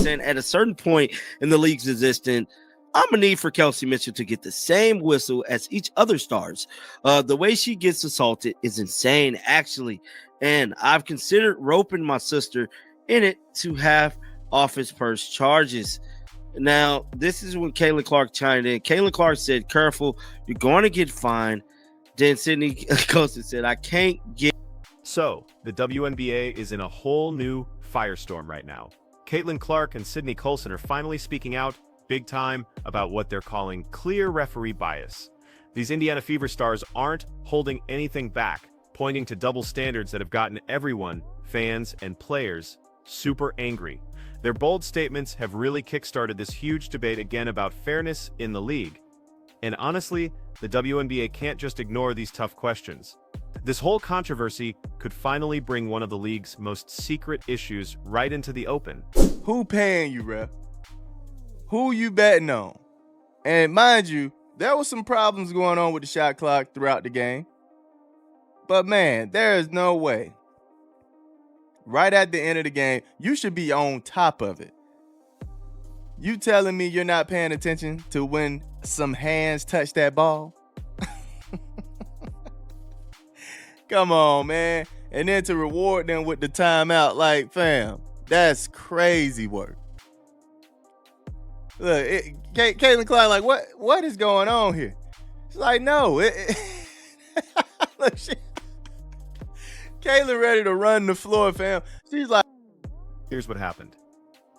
saying at a certain point in the league's existence, I'm going to need for Kelsey Mitchell to get the same whistle as each other stars. The way she gets assaulted is insane, actually. And I've considered roping my sister in it to have office purse charges. Now, this is when Caitlin Clark chimed in. Caitlin Clark said, careful, you're going to get fined. Then Sydney Colson said, I can't get. So, the WNBA is in a whole new firestorm right now. Caitlin Clark and Sydney Colson are finally speaking out big time about what they're calling clear referee bias. These Indiana Fever stars aren't holding anything back, pointing to double standards that have gotten everyone, fans and players, super angry. Their bold statements have really kickstarted this huge debate again about fairness in the league. And honestly, the WNBA can't just ignore these tough questions. This whole controversy could finally bring one of the league's most secret issues right into the open. Who paying you, ref? Who you betting on? And mind you, there was some problems going on with the shot clock throughout the game. But man, there is no way. Right at the end of the game, you should be on top of it. You telling me you're not paying attention to when some hands touch that ball? Come on, man. And then to reward them with the timeout, like, fam, that's crazy work. Look, Caitlin Clark, like, what is going on here? She's like, no. Look, Caitlin ready to run the floor, fam. She's like. Here's what happened.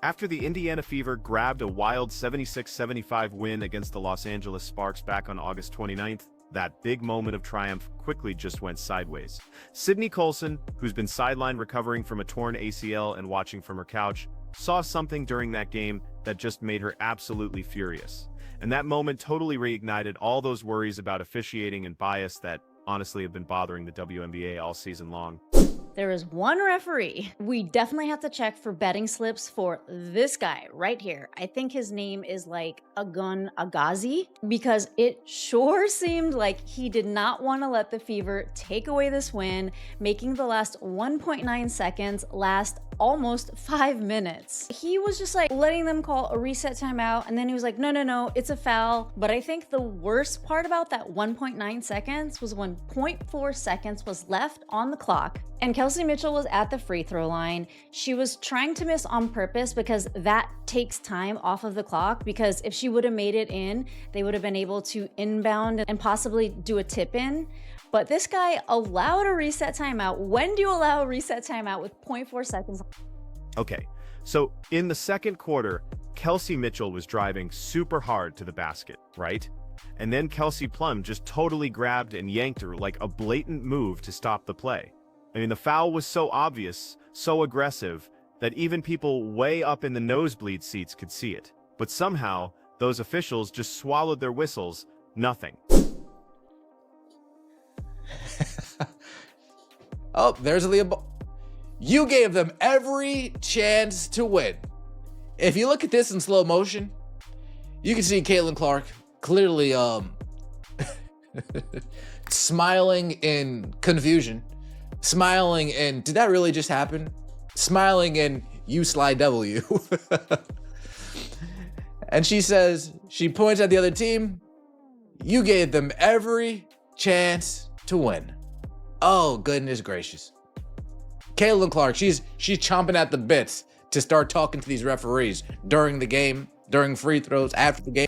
After the Indiana Fever grabbed a wild 76-75 win against the Los Angeles Sparks back on August 29th, that big moment of triumph quickly just went sideways. Sydney Colson, who's been sidelined recovering from a torn ACL and watching from her couch, saw something during that game that just made her absolutely furious. And that moment totally reignited all those worries about officiating and bias that honestly have been bothering the WNBA all season long. There is one referee. We definitely have to check for betting slips for this guy right here. I think his name is like Agun Agazi, because it sure seemed like he did not want to let the Fever take away this win, making the last 1.9 seconds last almost 5 minutes. He was just like letting them call a reset timeout, and then he was like, no, it's a foul. But I think the worst part about that 1.9 seconds was when 0.4 seconds was left on the clock, and Kelsey Mitchell was at the free throw line. She was trying to miss on purpose because that takes time off of the clock, because if she would have made it in, they would have been able to inbound and possibly do a tip in. But this guy allowed a reset timeout. When do you allow a reset timeout with 0.4 seconds? Okay, so in the second quarter, Kelsey Mitchell was driving super hard to the basket, right? And then Kelsey Plum just totally grabbed and yanked her like a blatant move to stop the play. I mean, the foul was so obvious, so aggressive, that even people way up in the nosebleed seats could see it. But somehow, those officials just swallowed their whistles. Nothing. Oh, there's Leah. You gave them every chance to win. If you look at this in slow motion, you can see Caitlin Clark clearly smiling in confusion, smiling in, did that really just happen? Smiling in, you sly W. And she says, she points at the other team, you gave them every chance to win. Oh, goodness gracious. Caitlin Clark, she's chomping at the bits to start talking to these referees during the game, during free throws, after the game.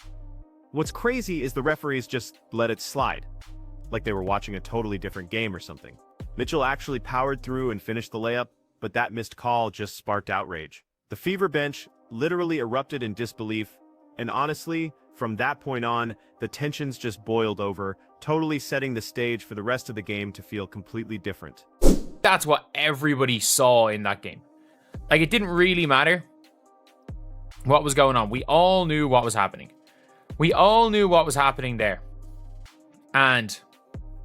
What's crazy is the referees just let it slide, like they were watching a totally different game or something. Mitchell actually powered through and finished the layup, but that missed call just sparked outrage. The Fever bench literally erupted in disbelief, and honestly, from that point on, the tensions just boiled over, totally setting the stage for the rest of the game to feel completely different. That's what everybody saw in that game. Like, it didn't really matter what was going on. We all knew what was happening. We all knew what was happening there. And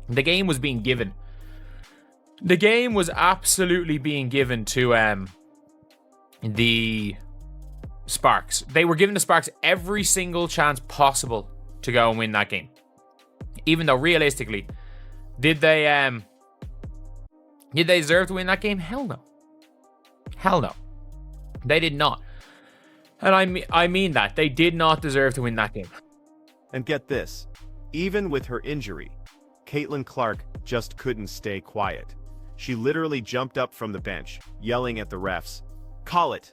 the game was being given. The game was absolutely being given to the Sparks. They were giving the Sparks every single chance possible to go and win that game. Even though realistically, did they deserve to win that game? Hell no. Hell no. They did not. And I mean that. They did not deserve to win that game. And get this, even with her injury, Caitlin Clark just couldn't stay quiet. She literally jumped up from the bench, yelling at the refs, call it,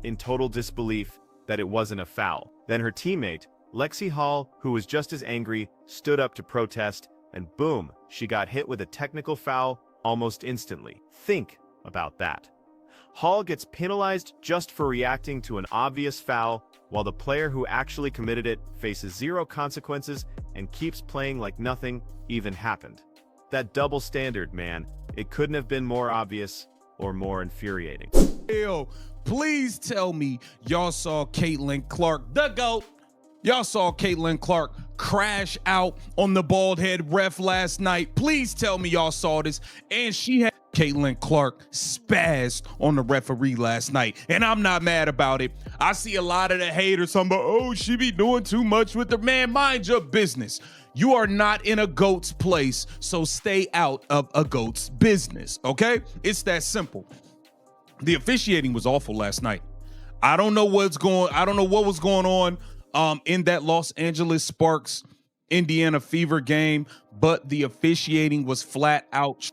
in total disbelief that it wasn't a foul. Then her teammate, Lexi Hall, who was just as angry, stood up to protest, and boom, she got hit with a technical foul almost instantly. Think about that. Hall gets penalized just for reacting to an obvious foul, while the player who actually committed it faces zero consequences and keeps playing like nothing even happened. That double standard, man, it couldn't have been more obvious or more infuriating. Yo, please tell me y'all saw Caitlin Clark, the GOAT. Y'all saw Caitlin Clark crash out on the bald head ref last night. Please tell me y'all saw this. And she had Caitlin Clark spazzed on the referee last night. And I'm not mad about it. I see a lot of the haters talking about, oh, she be doing too much with her. Man, mind your business. You are not in a GOAT's place, so stay out of a GOAT's business, okay? It's that simple. The officiating was awful last night. I don't know what was going on in that Los Angeles Sparks Indiana Fever game, but the officiating was flat out.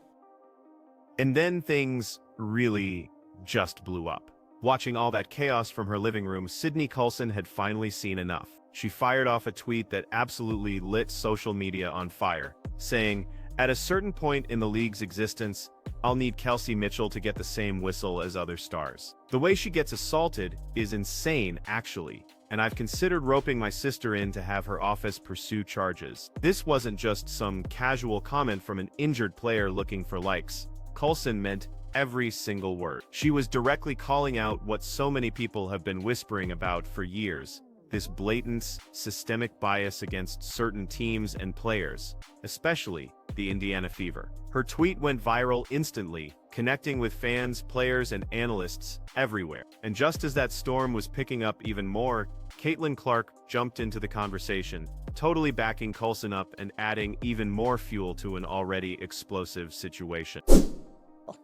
And then things really just blew up. Watching all that chaos from her living room, Sydney Colson had finally seen enough. She fired off a tweet that absolutely lit social media on fire, saying, at a certain point in the league's existence, I'll need Kelsey Mitchell to get the same whistle as other stars. The way she gets assaulted is insane, actually, and I've considered roping my sister in to have her office pursue charges. This wasn't just some casual comment from an injured player looking for likes. Colson meant every single word. She was directly calling out what so many people have been whispering about for years. This blatant, systemic bias against certain teams and players, especially the Indiana Fever. Her tweet went viral instantly, connecting with fans, players, and analysts everywhere. And just as that storm was picking up even more, Caitlin Clark jumped into the conversation, totally backing Colson up and adding even more fuel to an already explosive situation.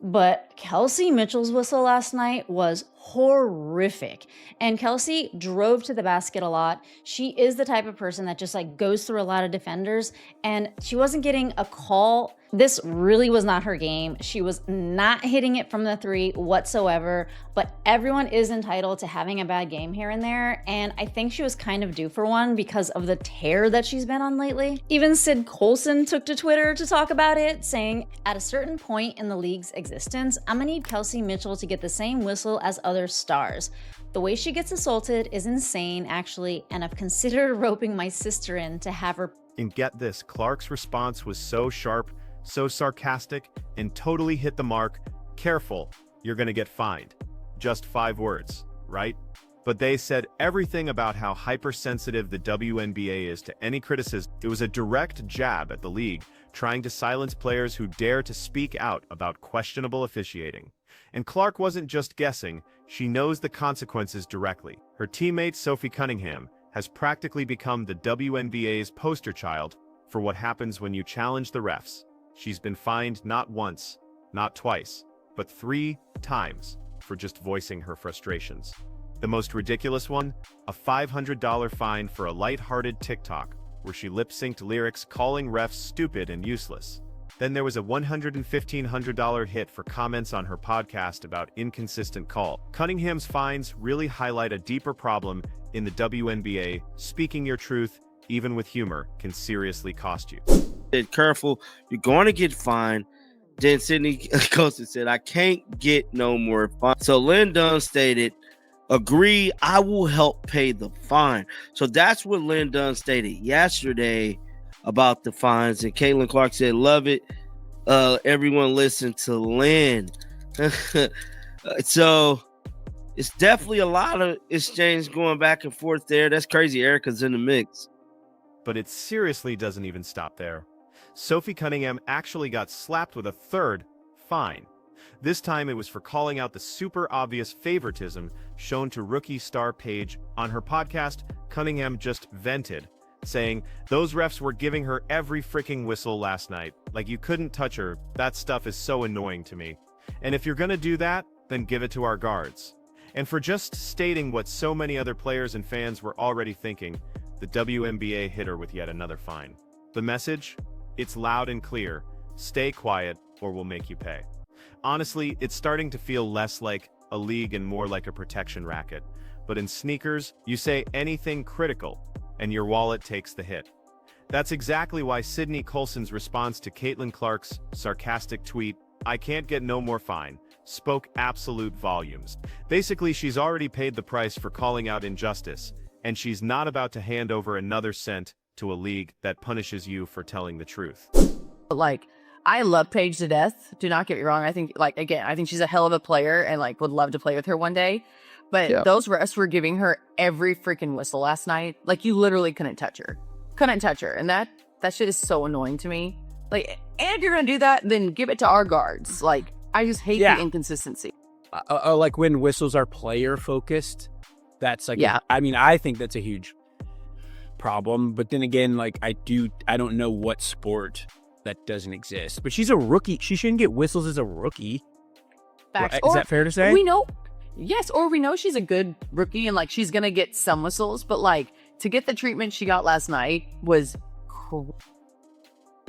But Kelsey Mitchell's whistle last night was horrific. And Kelsey drove to the basket a lot. She is the type of person that just like goes through a lot of defenders, and she wasn't getting a call. This really was not her game. She was not hitting it from the three whatsoever, but everyone is entitled to having a bad game here and there. And I think she was kind of due for one because of the tear that she's been on lately. Even Sid Colson took to Twitter to talk about it, saying, at a certain point in the league's existence, I'm gonna need Kelsey Mitchell to get the same whistle as other stars. The way she gets assaulted is insane, actually, and I've considered roping my sister in to have her. And get this, Clark's response was so sharp, so sarcastic, and totally hit the mark. Careful, you're gonna get fined. Just 5 words, right? But they said everything about how hypersensitive the WNBA is to any criticism. It was a direct jab at the league, trying to silence players who dare to speak out about questionable officiating. And Clark wasn't just guessing, she knows the consequences directly. Her teammate Sophie Cunningham has practically become the WNBA's poster child for what happens when you challenge the refs. She's been fined not once, not twice, but 3 times for just voicing her frustrations. The most ridiculous one, a $500 fine for a light-hearted TikTok where she lip-synced lyrics calling refs stupid and useless. Then there was a $1,500 hit for comments on her podcast about inconsistent call. Cunningham's fines really highlight a deeper problem in the WNBA. Speaking your truth, even with humor, can seriously cost you. Careful, you're going to get fined. Then Sydney Colson said, I can't get no more fine. So Lynn Dunn stated, agree, I will help pay the fine. So that's what Lynn Dunn stated yesterday about the fines. And Caitlin Clark said, love it. Everyone listen to Lynn. So it's definitely a lot of exchange going back and forth there. That's crazy. Erica's in the mix. But it seriously doesn't even stop there. Sophie Cunningham actually got slapped with a 3rd fine. This time it was for calling out the super obvious favoritism shown to rookie star Paige. On her podcast, Cunningham just vented, saying, those refs were giving her every freaking whistle last night. Like, you couldn't touch her. That stuff is so annoying to me. And if you're gonna do that, then give it to our guards. And for just stating what so many other players and fans were already thinking, the WNBA hit her with yet another fine. The message? It's loud and clear. Stay quiet or we'll make you pay. Honestly, it's starting to feel less like a league and more like a protection racket. But in sneakers, you say anything critical, and your wallet takes the hit. That's exactly why Sydney Colson's response to Caitlin Clark's sarcastic tweet, "I can't get no more fine," spoke absolute volumes. Basically, she's already paid the price for calling out injustice, and she's not about to hand over another cent to a league that punishes you for telling the truth. Like, I love Paige to death. Do not get me wrong. I think, like, again, I think she's a hell of a player and, like, would love to play with her one day. But those refs were giving her every freaking whistle last night. Like, you literally couldn't touch her. Couldn't touch her. And that shit is so annoying to me. Like, and if you're going to do that, then give it to our guards. Like, I just hate the inconsistency. Like when whistles are player focused, that's like, I think that's a huge problem. But then again, like I don't know what sport that doesn't exist. But she's a rookie. She shouldn't get whistles as a rookie. Facts. Is that fair to say? We know she's a good rookie and like she's going to get some whistles. But like to get the treatment she got last night was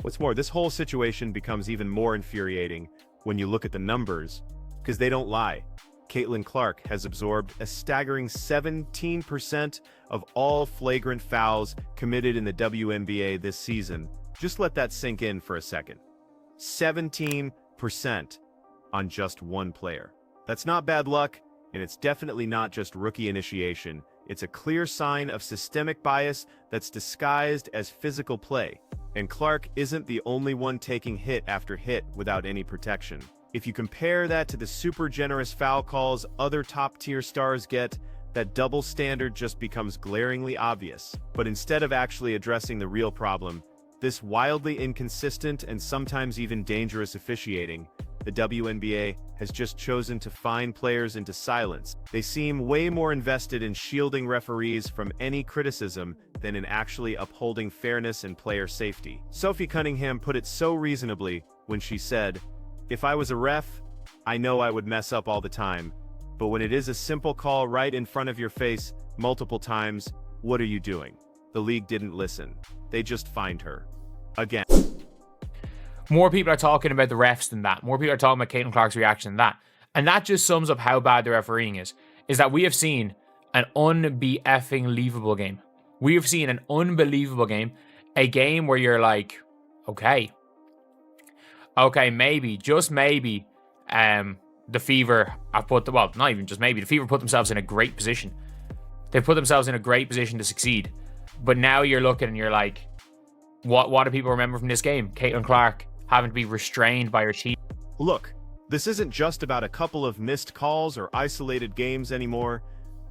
What's more, this whole situation becomes even more infuriating when you look at the numbers, because they don't lie. Caitlin Clark has absorbed a staggering 17% of all flagrant fouls committed in the WNBA this season. Just let that sink in for a second. 17% on just one player. That's not bad luck, and it's definitely not just rookie initiation. It's a clear sign of systemic bias that's disguised as physical play. And Clark isn't the only one taking hit after hit without any protection. If you compare that to the super generous foul calls other top-tier stars get, that double standard just becomes glaringly obvious. But instead of actually addressing the real problem, this wildly inconsistent and sometimes even dangerous officiating, the WNBA has just chosen to fine players into silence. They seem way more invested in shielding referees from any criticism than in actually upholding fairness and player safety. Sophie Cunningham put it so reasonably when she said, "If I was a ref, I know I would mess up all the time. But when it is a simple call right in front of your face multiple times, what are you doing?" The league didn't listen. They just fined her. Again. More people are talking about the refs than that. More people are talking about Caitlin Clark's reaction than that. And that just sums up how bad the refereeing is that we have seen an unbelievable game. We have seen an unbelievable game. A game where you're like, okay, maybe, just maybe, the Fever have not even just maybe, the Fever put themselves in a great position. They put themselves in a great position to succeed. But now you're looking and you're like, what do people remember from this game? Caitlin Clark having to be restrained by her team. Look, this isn't just about a couple of missed calls or isolated games anymore.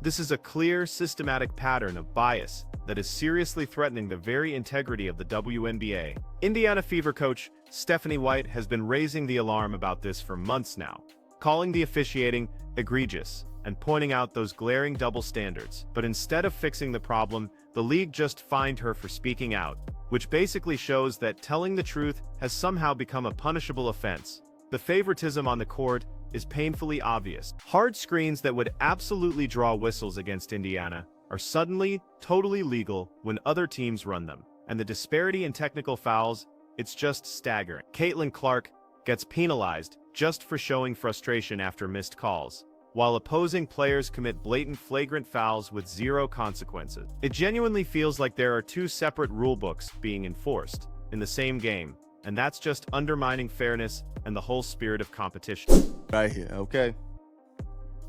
This is a clear, systematic pattern of bias that is seriously threatening the very integrity of the WNBA. Indiana Fever coach Stephanie White has been raising the alarm about this for months now, calling the officiating egregious and pointing out those glaring double standards. But instead of fixing the problem, the league just fined her for speaking out, which basically shows that telling the truth has somehow become a punishable offense. The favoritism on the court is painfully obvious. Hard screens that would absolutely draw whistles against Indiana are suddenly totally legal when other teams run them. And the disparity in technical fouls, it's just staggering. Caitlin Clark gets penalized just for showing frustration after missed calls, while opposing players commit blatant flagrant fouls with zero consequences. It genuinely feels like there are two separate rulebooks being enforced in the same game, and that's just undermining fairness and the whole spirit of competition. Right here, okay?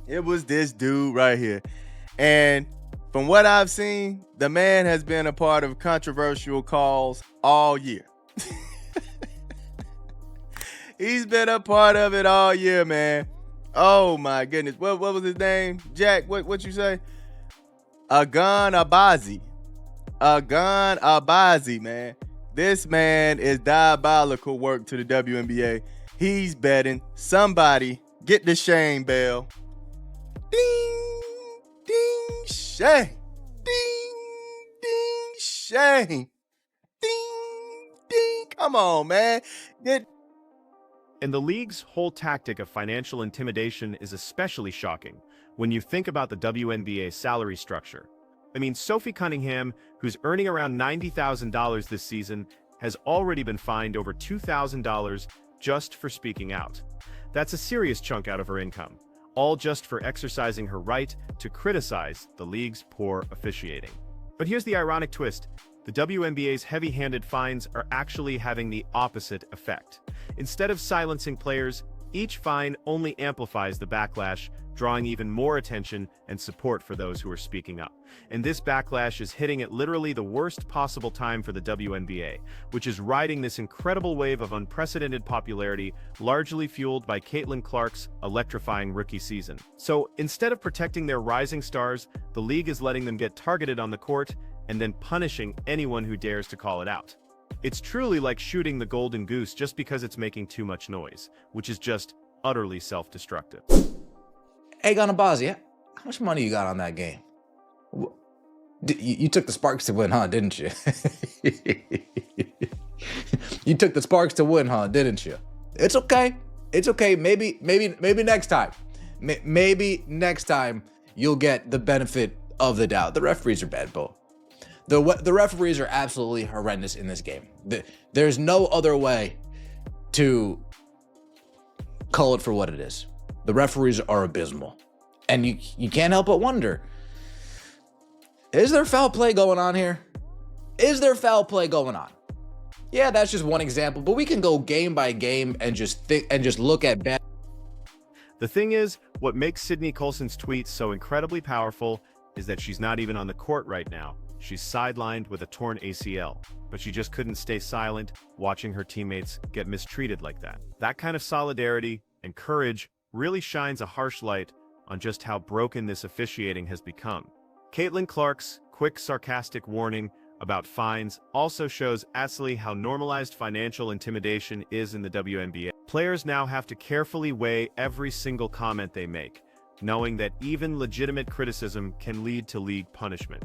It was this dude right here. And from what I've seen, the man has been a part of controversial calls all year. He's been a part of it all year, man. Oh my goodness. What was his name? Jack, what you say? Agan Abazi. Agan Abazi, man. This man is diabolical work to the WNBA. He's betting. Somebody get the shame bell. Ding, ding, shame. Ding, ding, shame. Ding, ding. Come on, man. And the league's whole tactic of financial intimidation is especially shocking. when you think about the WNBA salary structure. I mean, Sophie Cunningham, who's earning around $90,000 this season, has already been fined over $2,000 just for speaking out. That's a serious chunk out of her income, all just for exercising her right to criticize the league's poor officiating. But here's the ironic twist. The WNBA's heavy-handed fines are actually having the opposite effect. Instead of silencing players, each fine only amplifies the backlash, drawing even more attention and support for those who are speaking up. And this backlash is hitting at literally the worst possible time for the WNBA, which is riding this incredible wave of unprecedented popularity, largely fueled by Caitlin Clark's electrifying rookie season. So instead of protecting their rising stars, the league is letting them get targeted on the court and then punishing anyone who dares to call it out. It's truly like shooting the golden goose just because it's making too much noise, which is just utterly self-destructive. Hey, Ganabazi, how much money you got on that game? You took the Sparks to win, huh? Didn't you? You took the Sparks to win, huh? Didn't you? It's okay. It's okay. Maybe next time. Maybe next time you'll get the benefit of the doubt. The referees are bad, Bo. The referees are absolutely horrendous in this game. There's no other way to call it for what it is. The referees are abysmal. And you can't help but wonder, is there foul play going on here? Is there foul play going on? Yeah, that's just one example, but we can go game by game and just look at bad. The thing is, what makes Sydney Colson's tweet so incredibly powerful is that she's not even on the court right now. She's sidelined with a torn ACL, but she just couldn't stay silent watching her teammates get mistreated like that. That kind of solidarity and courage really shines a harsh light on just how broken this officiating has become. Caitlin Clark's quick sarcastic warning about fines also shows absolutely how normalized financial intimidation is in the WNBA. Players now have to carefully weigh every single comment they make, knowing that even legitimate criticism can lead to league punishment.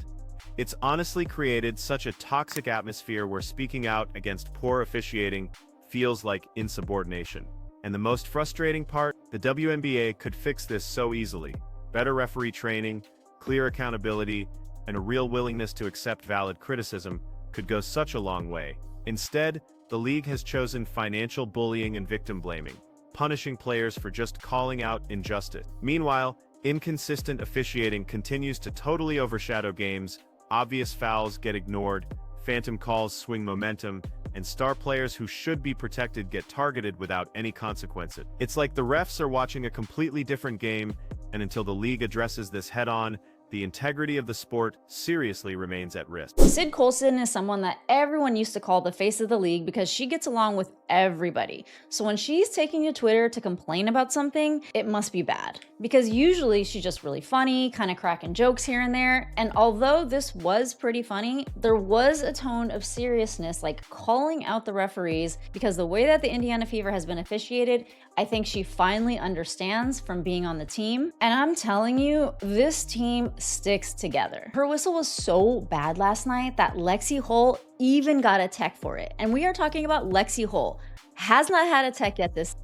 It's honestly created such a toxic atmosphere where speaking out against poor officiating feels like insubordination. And the most frustrating part, the WNBA could fix this so easily. Better referee training, clear accountability, and a real willingness to accept valid criticism could go such a long way. Instead, the league has chosen financial bullying and victim blaming, punishing players for just calling out injustice. Meanwhile, inconsistent officiating continues to totally overshadow games, obvious fouls get ignored, phantom calls swing momentum, and star players who should be protected get targeted without any consequences. It's like the refs are watching a completely different game, and until the league addresses this head-on, the integrity of the sport seriously remains at risk. Syd Colson is someone that everyone used to call the face of the league because she gets along with everybody. So when she's taking to Twitter to complain about something, it must be bad. Because usually she's just really funny, kind of cracking jokes here and there. And although this was pretty funny, there was a tone of seriousness, like calling out the referees, because the way that the Indiana Fever has been officiated, I think she finally understands from being on the team. And I'm telling you, this team sticks together. Her whistle was so bad last night that Lexi Hull even got a tech for it. And we are talking about Lexi Hull. Has not had a tech yet this.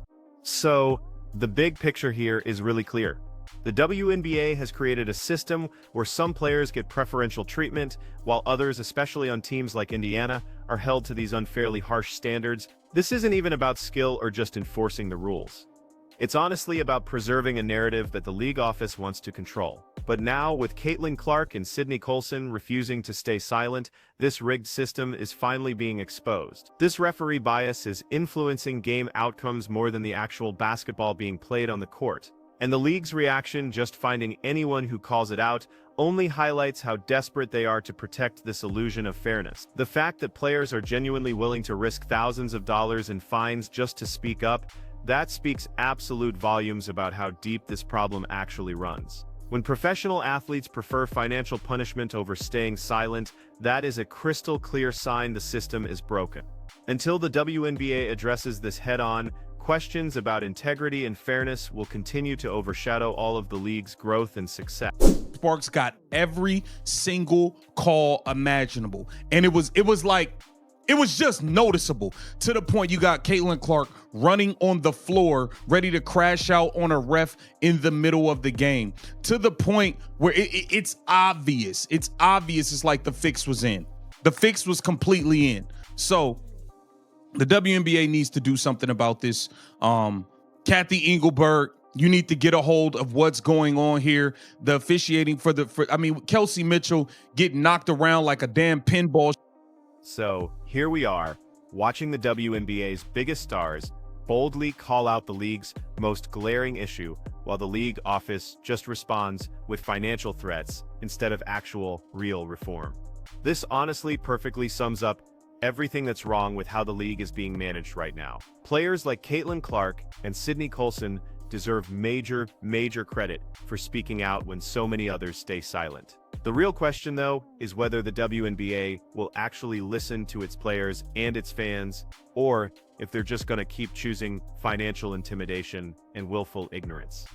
So, the big picture here is really clear. The WNBA has created a system where some players get preferential treatment, while others, especially on teams like Indiana, are held to these unfairly harsh standards. This isn't even about skill or just enforcing the rules. It's honestly about preserving a narrative that the league office wants to control. But now, with Caitlin Clark and Sydney Colson refusing to stay silent, this rigged system is finally being exposed. This referee bias is influencing game outcomes more than the actual basketball being played on the court. And the league's reaction, just finding anyone who calls it out, only highlights how desperate they are to protect this illusion of fairness. The fact that players are genuinely willing to risk thousands of dollars in fines just to speak up, that speaks absolute volumes about how deep this problem actually runs. When professional athletes prefer financial punishment over staying silent, that is a crystal clear sign the system is broken. Until the WNBA addresses this head-on, questions about integrity and fairness will continue to overshadow all of the league's growth and success. Sparks got every single call imaginable, and it was like It was just noticeable to the point you got Caitlin Clark running on the floor, ready to crash out on a ref in the middle of the game, to the point where it's obvious. It's obvious. It's like the fix was in. The fix was completely in. So the WNBA needs to do something about this. Kathy Engelberg, you need to get a hold of what's going on here. The officiating Kelsey Mitchell getting knocked around like a damn pinball. So here we are, watching the WNBA's biggest stars boldly call out the league's most glaring issue, while the league office just responds with financial threats instead of actual, real reform. This honestly perfectly sums up everything that's wrong with how the league is being managed right now. Players like Caitlin Clark and Sydney Colson deserve major credit for speaking out when so many others stay silent. The real question, though, is whether the WNBA will actually listen to its players and its fans, or if they're just going to keep choosing financial intimidation and willful ignorance.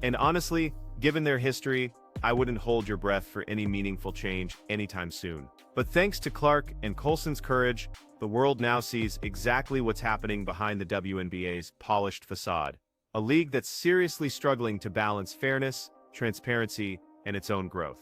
And honestly, given their history, I wouldn't hold your breath for any meaningful change anytime soon. But thanks to Clark and Colson's courage, the world now sees exactly what's happening behind the WNBA's polished facade. A league that's seriously struggling to balance fairness, transparency, and its own growth.